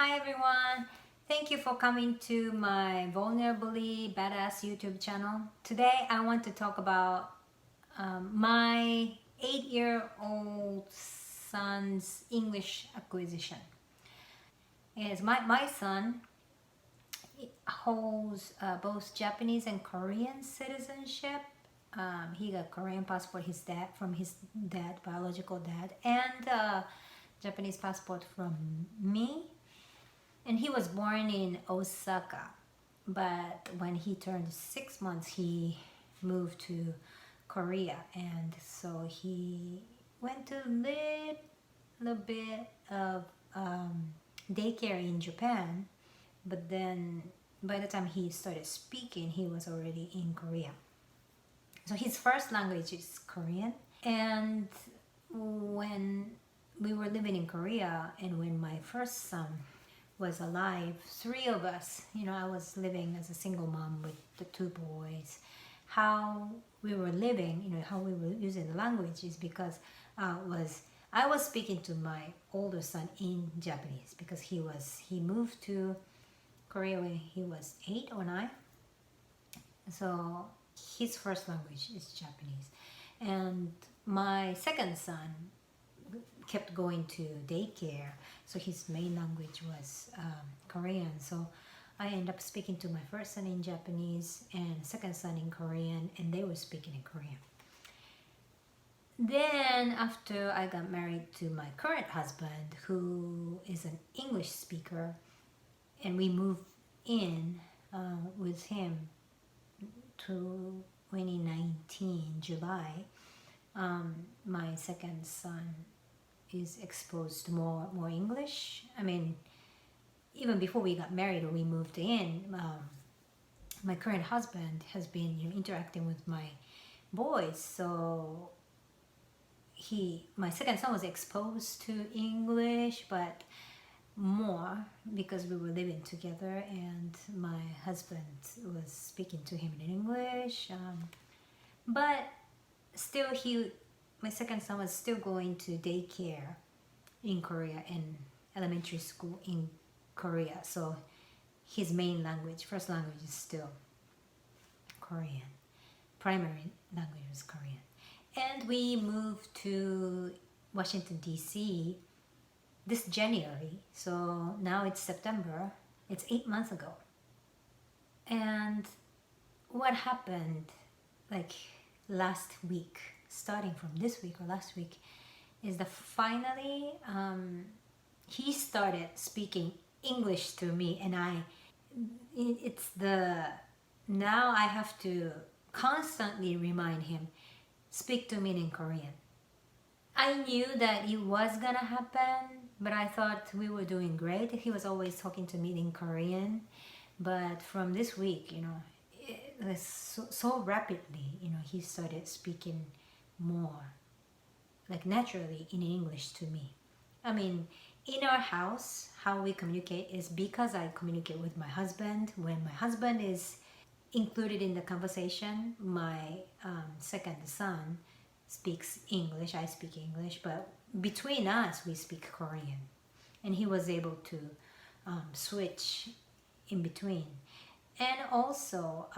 Hi everyone! Thank you for coming to my Vulnerably Badass YouTube channel. Today I want to talk about my 8-year-old son's English acquisition. Is my son holds both Japanese and Korean citizenship. He got Korean passport from his dad, biological dad, and Japanese passport from me. And he was born in Osaka, but when he turned 6 months, he moved to Korea, and so he went to little bit of daycare in Japan. But then, by the time he started speaking, he was already in Korea. So his first language is Korean, and when we were living in Korea, and when my first son was alive, three of us, I was living as a single mom with the two boys. How we were living, how we were using the language is because I was speaking to my older son in Japanese because he moved to Korea when he was 8 or 9. So his first language is Japanese. And my second son kept going to daycare, so his main language was Korean. So I ended up speaking to my first son in Japanese and second son in Korean, and they were speaking in Korean. Then after I got married to my current husband, who is an English speaker, and we moved in with him to 2019 July, my second son is exposed to more English. I mean, even before we got married or we moved in, my current husband has been interacting with my boys. So my second son was exposed to English, but more because we were living together and my husband was speaking to him in English. But still, my second son was still going to daycare in Korea and elementary school in Korea. So his main language, first language, is still Korean. Primary language was Korean. And we moved to Washington, D.C. this January. So now it's September. It's 8 months ago. And what happened like last week, starting from this week or last week, is that finally he started speaking English to me, and now I have to constantly remind him, speak to me in Korean. I knew that it was gonna happen, but I thought we were doing great. He was always talking to me in Korean, but from this week, so rapidly, he started speaking more, like naturally in English to me. I mean, in our house, how we communicate is because I communicate with my husband. When my husband is included in the conversation, my second son speaks English, I speak English, but between us, we speak Korean. And he was able to switch in between. And also,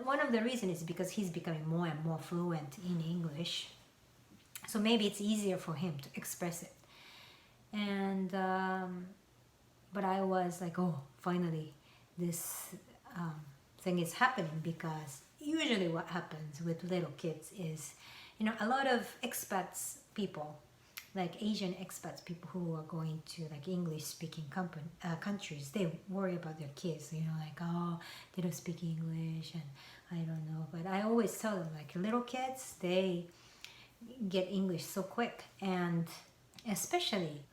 one of the reasons is because he's becoming more and more fluent in English. So maybe it's easier for him to express it. And, but I was like, oh, finally, this thing is happening, because usually what happens with little kids is, a lot of expats people, like Asian expats people who are going to like English speaking countries, they worry about their kids, like, oh, they don't speak English and I don't know. But I always tell them, like, little kids, they get English so quick, and especially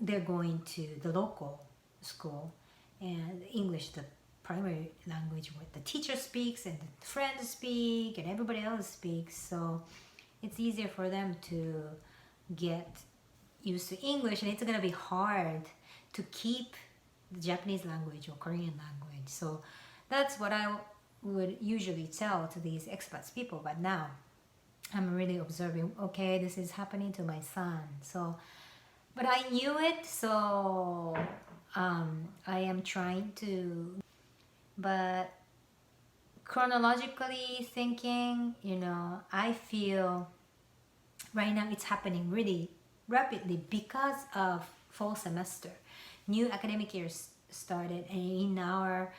they're going to the local school, and English, the primary language, what the teacher speaks and the friends speak and everybody else speaks. So it's easier for them to get used to English, and it's going to be hard to keep the Japanese language or Korean language. So that's what I would usually tell to these expats people. But now I'm really observing, okay, this is happening to my son. So, but I knew it, so I am trying to, but chronologically thinking, I feel right now it's happening really rapidly because of fall semester. New academic year started, and in our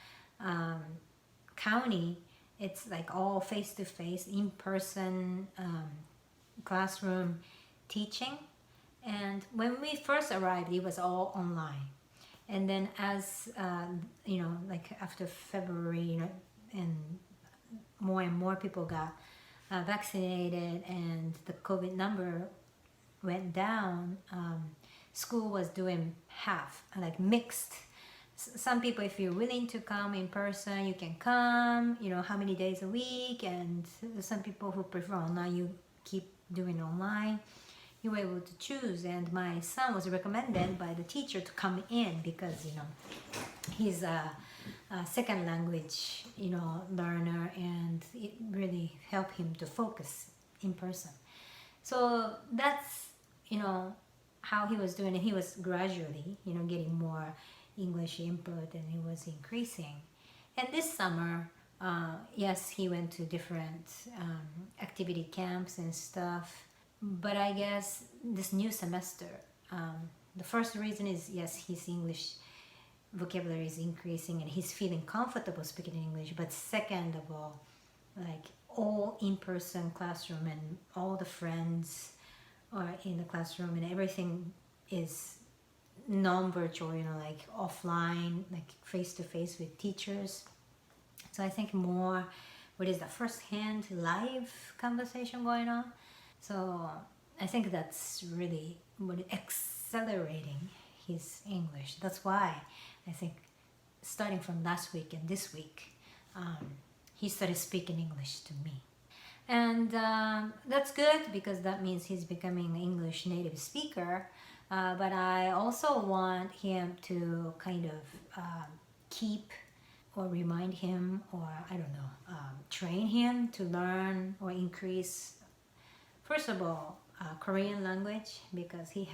county, it's like all face-to-face, in-person classroom teaching. And when we first arrived, it was all online. And then as, like after February, and more people got vaccinated and the COVID number went down, school was doing half, like mixed. Some people, if you're willing to come in person, you can come, how many days a week, and some people who prefer online, you keep doing online. You were able to choose, and my son was recommended by the teacher to come in because he's a second language learner, and it really helped him to focus in person. So that's how he was doing it. He was gradually getting more English input, and he was increasing. And this summer, yes, he went to different activity camps and stuff. But I guess this new semester, the first reason is, yes, his English vocabulary is increasing and he's feeling comfortable speaking English. But second of all, like all in-person classroom and all the friends are in the classroom and everything is non-virtual, like offline, like face-to-face with teachers. So I think more, what is the first-hand live conversation going on? So I think that's really what accelerating his English. That's why I think starting from last week and this week, he started speaking English to me. And that's good because that means he's becoming an English native speaker. But I also want him to kind of keep or remind him, or I don't know, train him to learn or increase, first of all, Korean language, because he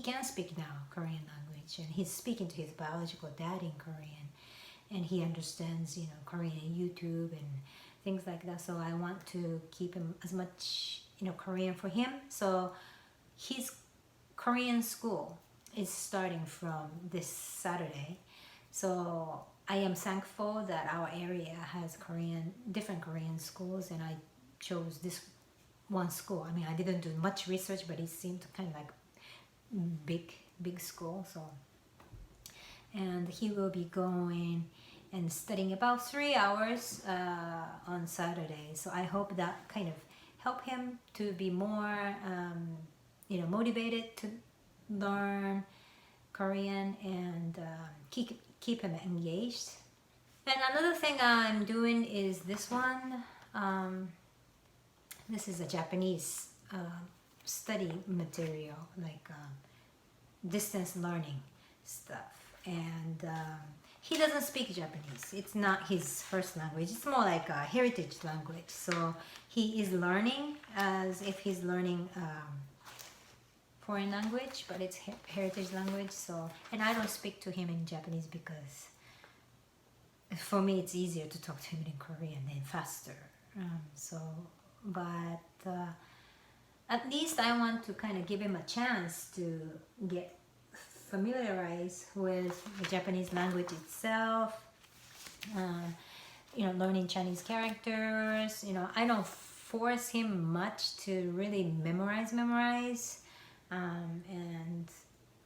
can speak now Korean language, and he's speaking to his biological dad in Korean, and he understands Korean YouTube and things like that. So I want to keep him as much Korean for him. So his Korean school is starting from this Saturday. So I am thankful that our area has different Korean schools, and I chose this one school. I mean, I didn't do much research, but it seemed kind of like big school. So, and he will be going and studying about 3 hours on Saturday. So I hope that kind of help him to be more motivated to learn Korean and keep him engaged. And another thing I'm doing is this one. This is a Japanese study material, like distance learning stuff. And he doesn't speak Japanese. It's not his first language. It's more like a heritage language. So he is learning as if he's learning foreign language, but it's heritage language. So, and I don't speak to him in Japanese because for me it's easier to talk to him in Korean and faster. But at least I want to kind of give him a chance to get familiarized with the Japanese language itself, learning Chinese characters. I don't force him much to really memorize,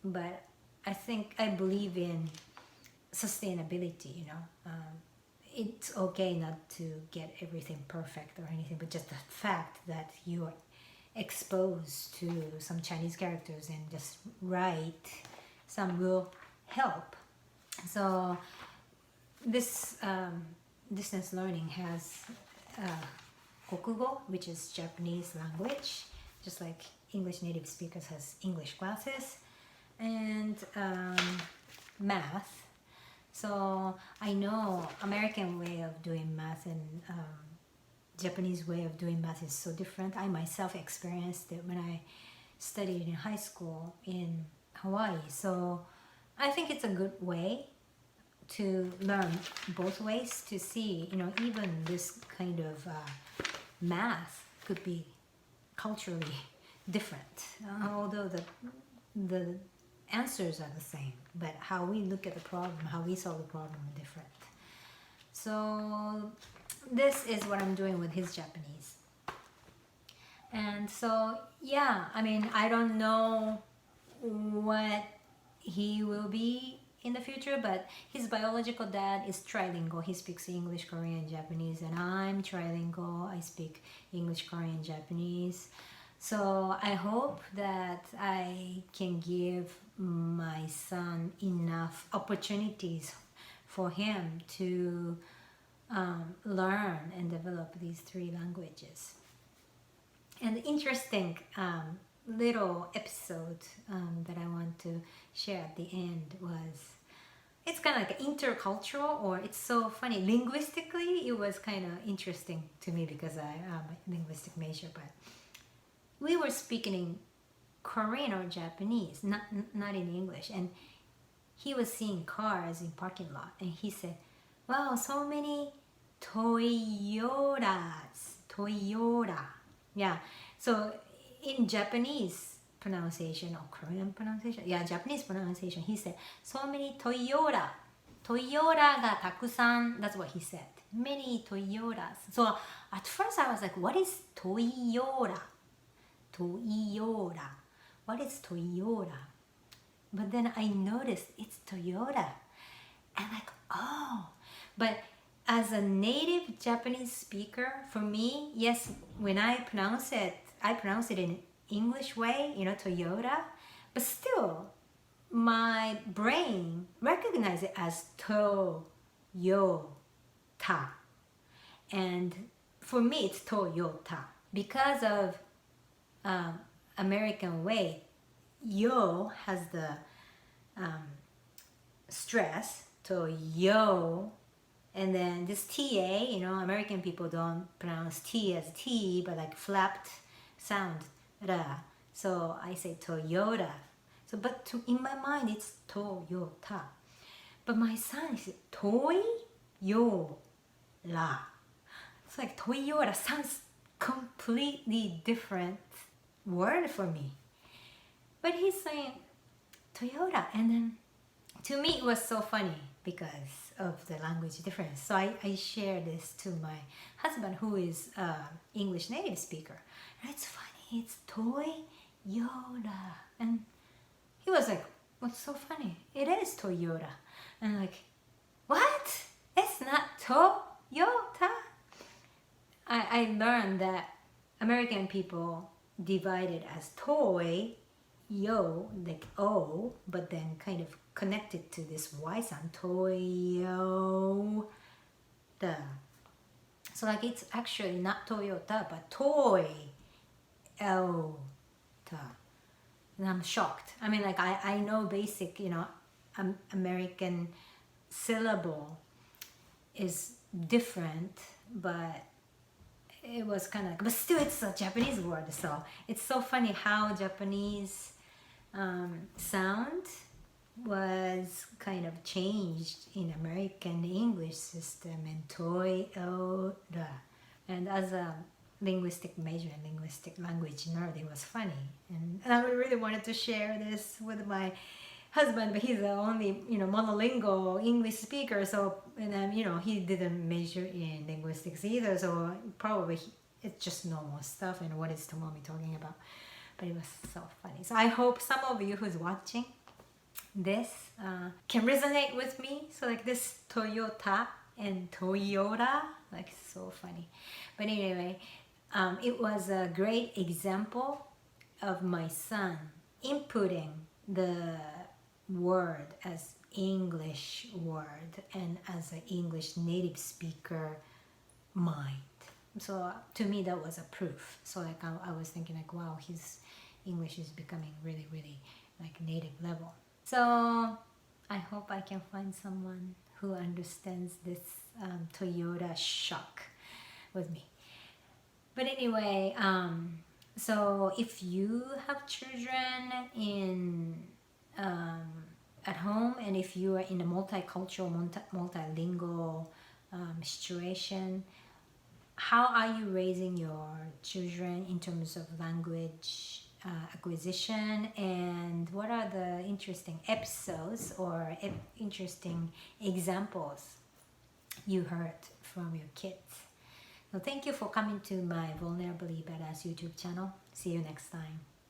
but I believe in sustainability. It's okay not to get everything perfect or anything, but just the fact that you are exposed to some Chinese characters and just write some will help. So this distance learning has Kokugo, which is Japanese language, just like English native speakers has English classes, and math. So I know American way of doing math and Japanese way of doing math is so different. I myself experienced it when I studied in high school in Hawaii. So I think it's a good way to learn both ways, to see, even this kind of math could be culturally different, although the answers are the same, but how we look at the problem, how we solve the problem are different. So this is what I'm doing with his Japanese. And so, yeah, I mean, I don't know what he will be in the future, but his biological dad is trilingual. He speaks English, Korean, Japanese, and I'm trilingual. I speak English, Korean, Japanese. So I hope that I can give my son enough opportunities for him to learn and develop these 3 languages. And the interesting little episode that I want to share at the end was, it's kind of like intercultural, or it's so funny. Linguistically, it was kind of interesting to me because I am a linguistic major, but we were speaking in Korean or Japanese, not in English. And he was seeing cars in parking lot, and he said, wow, so many Toyotas. Toyota. Yeah. So in Japanese pronunciation or Korean pronunciation, yeah, Japanese pronunciation, he said, so many Toyota. Toyota ga takusan. That's what he said. Many Toyotas. So at first I was like, what is Toyota? Toyota. What is Toyota? But then I noticed it's Toyota. And like, oh. But as a native Japanese speaker, for me, yes, when I pronounce it in English way, Toyota, but still my brain recognizes it as Toyota. And for me, it's Toyota. Because of American way, yo has the stress, Toyo. And then this TA, American people don't pronounce T as T, but like flapped sound, ra. So I say Toyota. So, but in my mind, it's Toyota. But my son is Toyora. It's like Toyota sounds completely different word for me. But he's saying Toyota. And then to me, it was so funny because of the language difference. So I share this to my husband, who is English native speaker. And it's funny, it's Toyota. And he was like, what's so funny? It is Toyota. And I'm like, what? It's not Toyota. I learned that American people divide it as toy, yo, like O, but then kind of connected to this Y sound, Toyota. So like it's actually not Toyota, but Toyota. And I'm shocked. I mean, like I know basic, American syllable is different, but it was kind of, but still it's a Japanese word. So it's so funny how Japanese sound was kind of changed in American English system, and Toyota. And as a linguistic major and linguistic language nerd, it was funny. And I really wanted to share this with my husband, but he's the only, monolingual English speaker. So, and then, he didn't major in linguistics either. So probably it's just normal stuff. And what is Tomomi talking about? But it was so funny. So I hope some of you who's watching this can resonate with me. So like this Toyota and Toyota, like so funny. But anyway, it was a great example of my son inputting the word as English word and as an English native speaker mind. So to me that was a proof. So like I was thinking like, wow, his English is becoming really, really like native level. So I hope I can find someone who understands this Toyota shock with me. But anyway, so if you have children in at home, and if you are in a multicultural, multilingual situation, how are you raising your children in terms of language acquisition, and what are the interesting episodes or interesting examples you heard from your kids? So thank you for coming to my Vulnerably Badass YouTube channel. See you next time.